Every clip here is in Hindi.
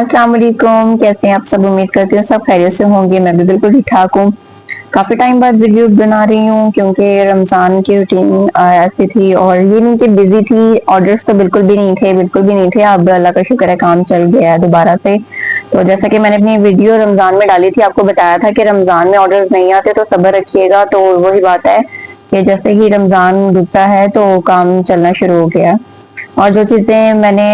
अस्सलाम वालेकुम। कैसे हैं आप सब? उम्मीद करती हूँ सब खैरियत से होंगे। मैं भी बिल्कुल ठीक ठाक हूँ। काफी टाइम बाद वीडियो बना रही हूँ क्योंकि रमजान की रूटीन ऐसी थी और ये नहीं कि बिजी थी। ऑर्डर्स तो बिल्कुल भी नहीं थे, बिल्कुल भी नहीं थे। अब अल्लाह का शुक्र है काम चल गया है दोबारा से। तो जैसा कि मैंने अपनी वीडियो रमजान में डाली थी, आपको बताया था कि रमजान में ऑर्डर्स नहीं आते तो सब्र रखिएगा। तो वही बात है कि जैसे ही रमजान गुजरा है तो काम चलना शुरू हो गया। और जो चीजें मैंने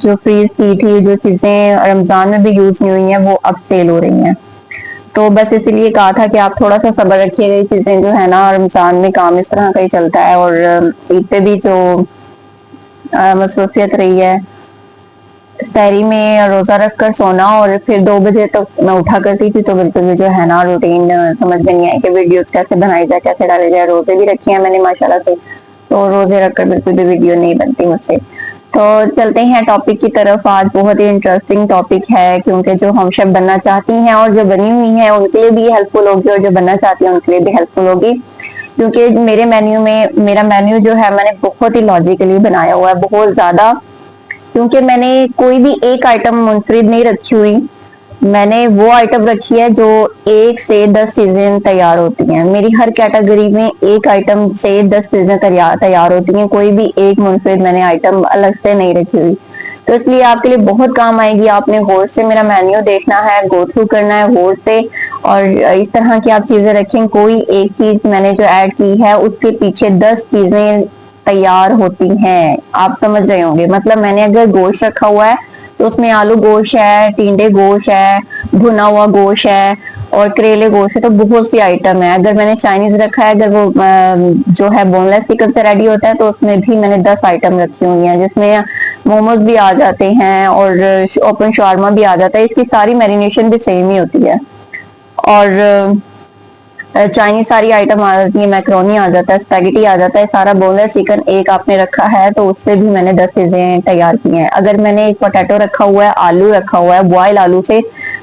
जो फ्रीज की थी, जो चीजें रमजान में भी यूज नहीं हुई हैं, वो अब सेल हो रही हैं। तो बस इसीलिए कहा था कि आप थोड़ा सा सब्र रखिएगा। ये चीजें जो है ना, रमजान में काम इस तरह का ही चलता है। और ईद पे भी जो मसरूफियत रही है, सहरी में रोजा रख कर सोना और फिर 2 बजे तक मैं उठा करती थी। तो बिल्कुल भी जो है ना रूटीन समझ में नहीं आई कि वीडियोस कैसे बनाई जाए, कैसे डाले जाए। रोजे भी रखे हैं मैंने माशाल्लाह से, तो रोजे रखकर बिल्कुल भी वीडियो नहीं बनती मुझसे। तो चलते हैं टॉपिक की तरफ। आज बहुत ही इंटरेस्टिंग टॉपिक है क्योंकि जो हम शेफ बनना चाहती हैं और जो बनी हुई हैं उनके लिए भी हेल्पफुल होगी, और जो बनना चाहती हैं उनके लिए भी हेल्पफुल होगी। क्योंकि मेरे मेन्यू में, मेरा मेन्यू जो है मैंने बहुत ही लॉजिकली बनाया हुआ है, बहुत ज्यादा। क्योंकि मैंने कोई भी एक आइटम मुनफरिद नहीं रखी हुई। मैंने वो आइटम रखी है जो 1 से 10 चीजें तैयार होती हैं। मेरी हर कैटेगरी में एक आइटम से 10 चीजें तैयार होती हैं। कोई भी एक मुनफरिद मैंने आइटम अलग से नहीं रखी हुई। तो इसलिए आपके लिए बहुत काम आएगी। आपने गौर से मेरा मेन्यू देखना है, गो थ्रू करना है गौर से। और इस तरह की आप चीजें रखें। कोई एक चीज मैंने जो ऐड की है उसके पीछे 10 चीजें तैयार होती हैं। आप समझ रहे होंगे, मतलब मैंने अगर गोश्त रखा हुआ है तो उसमें आलू गोश्त है, टिंडे गोश्त है, भुना हुआ गोश्त है और करेले गोश्त है। तो बहुत सी आइटम है। अगर मैंने चाइनीज रखा है, अगर वो जो है बोनलेस चिकन से रेडी होता है, तो उसमें भी मैंने 10 आइटम रखी हुई हैं, जिसमें मोमोज भी आ जाते हैं और ओपन शॉर्मा भी आ जाता है। इसकी सारी मैरिनेशन भी सेम ही होती है। और चाइनीज सारी आइटम आ जाती है, मैक्रोनी आ जाता है, स्पैगेटी आ जाता है, सारा बोनलेस चिकन एक आपने रखा है तो उससे भी मैंने 10 चीजें तैयार की हैं। अगर मैंने एक पोटैटो रखा हुआ है, आलू रखा हुआ है बॉयल आलू से,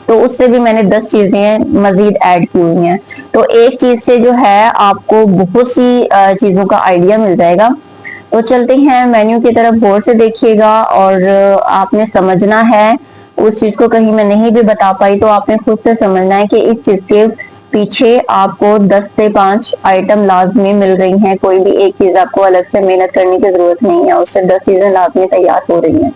तो उससे भी मैंने 10 चीजें मजीद ऐड की हुई हैं। तो एक चीज से जो है आपको बहुत सी चीजों का आइडिया मिल जाएगा। तो चलते हैं मेन्यू की तरफ, गौर से देखिएगा। और आपने समझना है उस चीज को, कहीं मैं नहीं भी बता पाई तो आपने खुद से समझना है कि इस चीज के पीछे आपको 10 से 5 आइटम लाजमी मिल रही हैं। कोई भी एक चीज आपको अलग से मेहनत करने की जरूरत नहीं है, उससे 10 चीजें लाजमी तैयार हो रही हैं।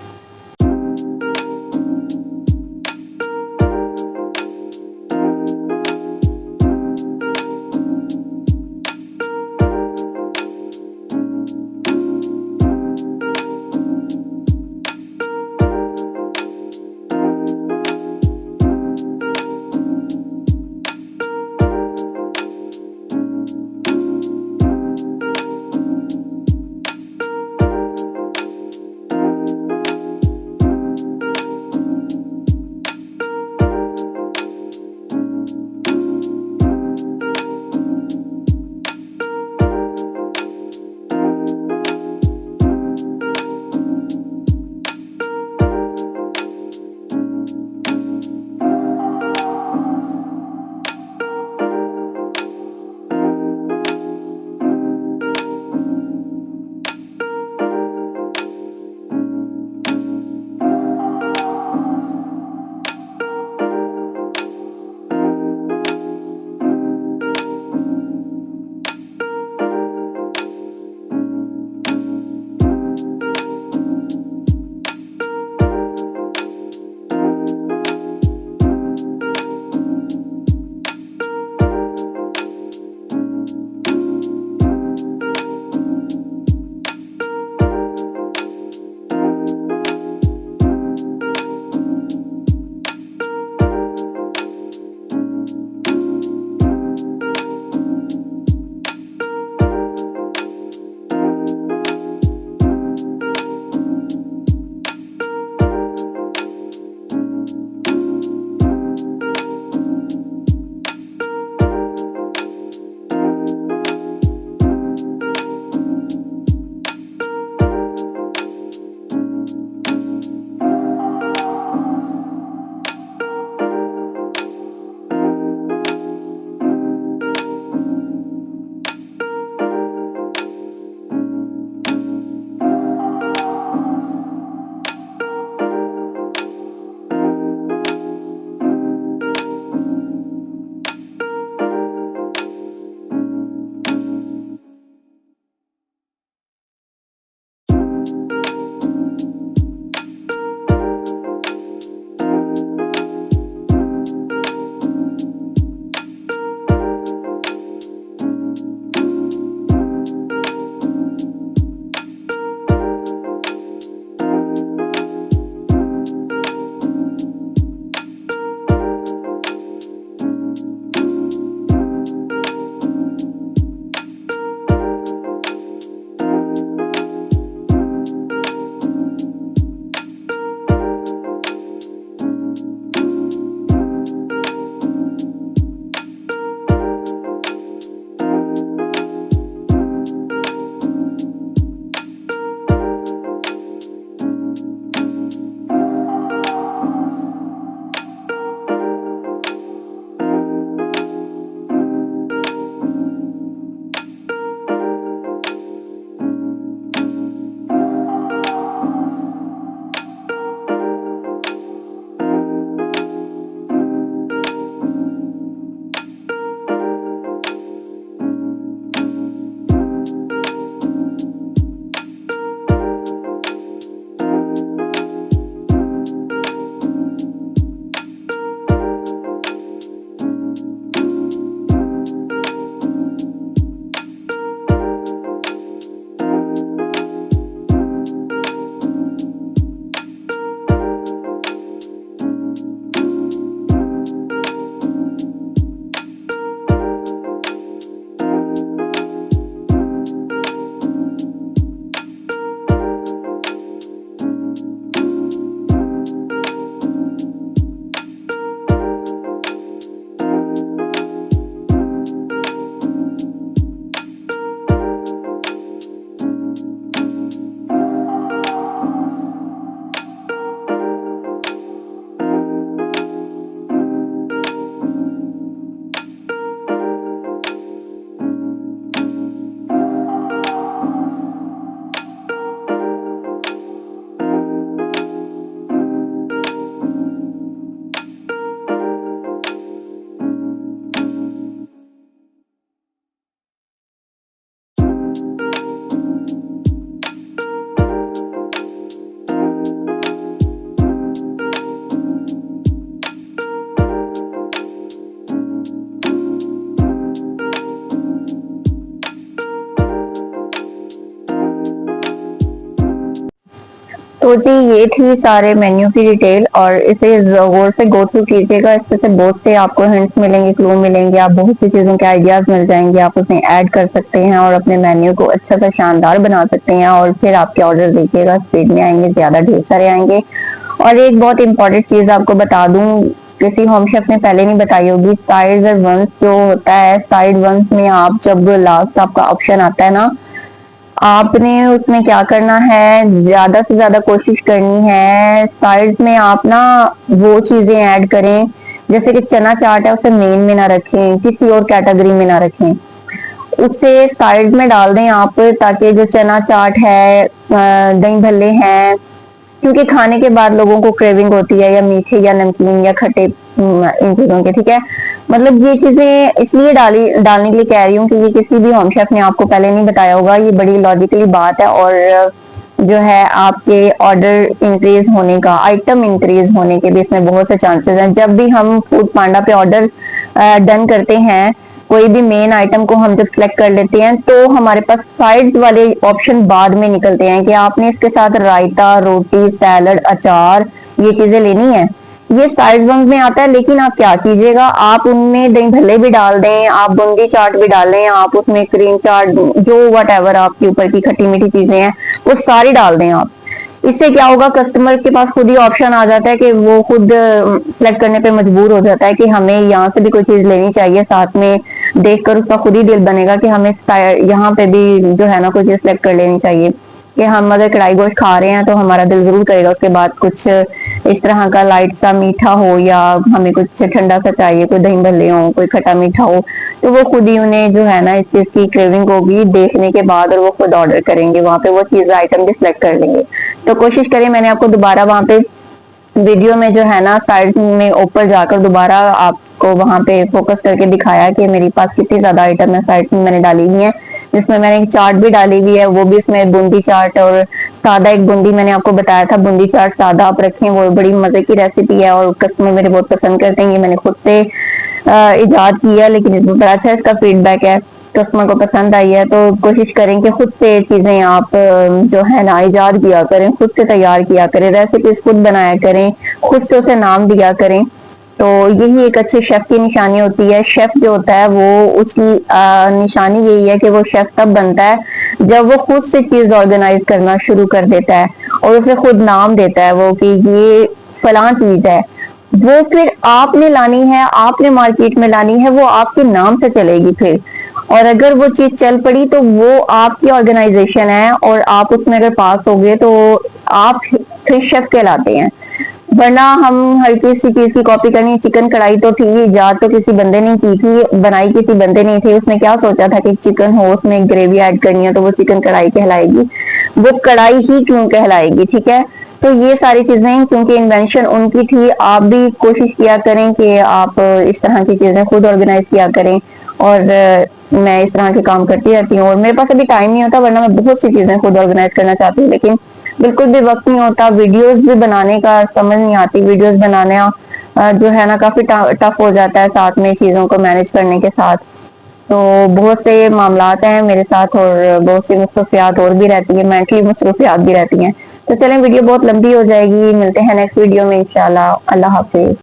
तो जी ये थी सारे मेन्यू की डिटेल, और इसे गौर से गो थ्रू कीजिएगा। इसमें से बहुत से आपको हिंट्स मिलेंगे, क्लू मिलेंगे, आप बहुत सी चीजों के आइडियाज मिल जाएंगे, आप उसमें ऐड कर सकते हैं और अपने मेन्यू को अच्छा सा शानदार बना सकते हैं। और फिर आपके ऑर्डर देखिएगा स्पीड में आएंगे, ज्यादा ढेर सारे आएंगे। और एक बहुत इंपॉर्टेंट चीज आपको बता दूं, किसी होम शेफ ने पहले नहीं बताई होगी, साइड वंस जो होता है, साइड वंस में आप जब लास्ट आपका ऑप्शन आता है ना, आपने उसमें क्या करना है, ज्यादा से ज्यादा कोशिश करनी है साइड्स में आप ना वो चीजें ऐड करें, जैसे कि चना चाट है उसे मेन में ना रखें, किसी और कैटेगरी में ना रखें, उसे साइड में डाल दें आप, ताकि जो चना चाट है, दही भल्ले हैं, क्योंकि खाने के बाद लोगों को क्रेविंग होती है या मीठे या नमकीन या खट्टे, इन चीजों के, ठीक है। मतलब ये चीजें इसलिए डालने के लिए कह रही हूँ क्योंकि किसी भी होम शेफ ने आपको पहले नहीं बताया होगा, ये बड़ी लॉजिकली बात है। और जो है आपके ऑर्डर इंक्रीज होने का, आइटम इंक्रीज होने के भी इसमें बहुत से चांसेस हैं। जब भी हम फूड पांडा पे ऑर्डर डन करते हैं, कोई भी मेन आइटम को हम जब सिलेक्ट कर लेते हैं, तो हमारे पास साइड वाले ऑप्शन बाद में निकलते हैं कि आपने इसके साथ रायता, रोटी, सैलड, अचार, ये चीजें लेनी है, ये साइड वन में आता है। लेकिन आप क्या कीजिएगा, आप उनमें दही भल्ले भी डाल दें, आप बूंदी चाट भी डाल दें, आप उसमें क्रीम चाट, जो वट एवर आपके ऊपर की खट्टी मीठी चीजें हैं वो सारी डाल दें आप। इससे क्या होगा, कस्टमर के पास खुद ही ऑप्शन आ जाता है कि वो खुद सेलेक्ट करने पे मजबूर हो जाता है कि हमें यहाँ से भी कोई चीज लेनी चाहिए, साथ में देखकर उसका खुद ही दिल बनेगा कि हमें यहाँ पे भी जो है ना कोई चीज सेलेक्ट कर लेनी चाहिए। कि हम अगर कढ़ाई गोश्त खा रहे हैं तो हमारा दिल जरूर करेगा उसके बाद कुछ इस तरह का लाइट सा मीठा हो, या हमें कुछ ठंडा सा चाहिए, कोई दही भल्ले हो, कोई खट्टा मीठा हो, तो वो खुद ही उन्हें जो है ना इस चीज की क्रेविंग होगी देखने के बाद, और वो खुद ऑर्डर करेंगे, वहां पे वो चीज आइटम भी सिलेक्ट कर लेंगे। तो कोशिश करें, मैंने आपको दोबारा वहां पे वीडियो में जो है ना साइड में ऊपर जाकर दोबारा आपको वहां पे फोकस करके दिखाया कि मेरे पास कितनी ज्यादा आइटम है साइड में मैंने डाली हुई है, जिसमें मैंने एक चाट भी डाली हुई है, वो भी इसमें बूंदी चाट और सादा एक बूंदी मैंने आपको बताया था, बूंदी चाट सादा आप रखें, वो बड़ी मजे की रेसिपी है और कस्टमर मेरे बहुत पसंद करते हैं। ये मैंने खुद से इजाद किया, लेकिन इसमें बड़ा अच्छा इसका फीडबैक है, कस्टमर को पसंद आई है। तो कोशिश करें कि खुद से चीजें आप जो है ना इजाद किया करें, खुद से तैयार किया करें, रेसिपीज खुद बनाया करें, खुद से उसे नाम दिया करें। तो यही एक अच्छे शेफ की निशानी होती है। शेफ जो होता है वो उसकी निशानी यही है कि वो शेफ तब बनता है जब वो खुद से चीज ऑर्गेनाइज करना शुरू कर देता है और उसे खुद नाम देता है वो कि ये फलां चीज है, वो फिर आपने लानी है, आपने मार्केट में लानी है, वो आपके नाम से चलेगी फिर। और अगर वो चीज चल पड़ी तो वो आपकी ऑर्गेनाइजेशन है और आप उसमें अगर पास हो गए तो आप फिर शेफ कहलाते हैं। वरना हम हर किसी चीज की कॉपी करनी, चिकन कढ़ाई तो थी, इजाद तो किसी बंदे ने की थी, बनाई किसी बंदे ने थी, उसने क्या सोचा था कि चिकन हो उसमें ग्रेवी ऐड करनी है तो वो चिकन कढ़ाई कहलाएगी, वो कढ़ाई ही क्यों कहलाएगी, ठीक है। तो ये सारी चीजें क्योंकि इन्वेंशन उनकी थी, आप भी कोशिश किया करें कि आप इस तरह की चीजें खुद ऑर्गेनाइज किया करें। और मैं इस तरह के काम करती रहती हूँ और मेरे पास अभी टाइम नहीं होता, वरना मैं बहुत सी चीजें खुद ऑर्गेनाइज करना चाहती हूँ, लेकिन बिल्कुल भी वक्त नहीं होता, वीडियोस भी बनाने का समझ नहीं आती, वीडियोस बनाना जो है ना काफी टफ हो जाता है साथ में चीजों को मैनेज करने के साथ। तो बहुत से मामलात हैं मेरे साथ और बहुत सी मसरूफियात और भी रहती है, मेंटली मसरूफियात भी रहती हैं। तो चलें, वीडियो बहुत लंबी हो जाएगी, मिलते हैं नेक्स्ट वीडियो में इंशाल्लाह। अल्लाह हाफिज।